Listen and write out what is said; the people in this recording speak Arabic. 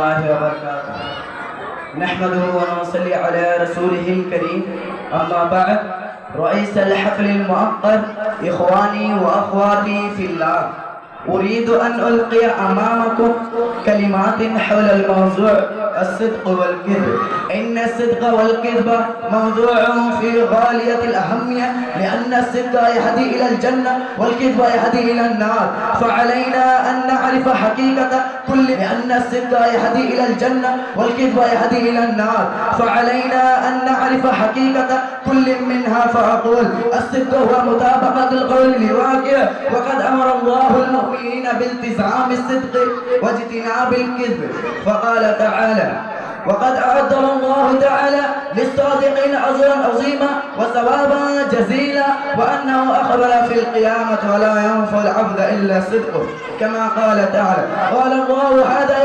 الله وبركاته. نحمده ونصلي على رسوله الكريم. أما بعد، رئيس الحفل المؤقت، إخواني وأخواتي في الله، أريد أن ألقي أمامكم كلمات حول الموضوع الصدق والكذب. إن الصدق والكذب موضوع في غاية الأهمية، لأن الصدق يهدي إلى الجنة والكذب يهدي إلى النار، فعلينا أن نعرف حقيقة كل، لأن الصدق يهدي إلى الجنة والكذب يهدي إلى النار، فعلينا أن نعرف حقيقة كل منها. فأقول الصدق هو مطابقة القول للواقع، وقد أمر الله المؤمنين بالتزام الصدق واجتناب الكذب، فقال تعالى: وقد أعد الله تعالى للصادقين أجرا عظيما وثوابا جزيلا، وأنه أخبر في القيامة ولا ينفع العبد إلا الصدق، كما قال تعالى: قال الله: هذا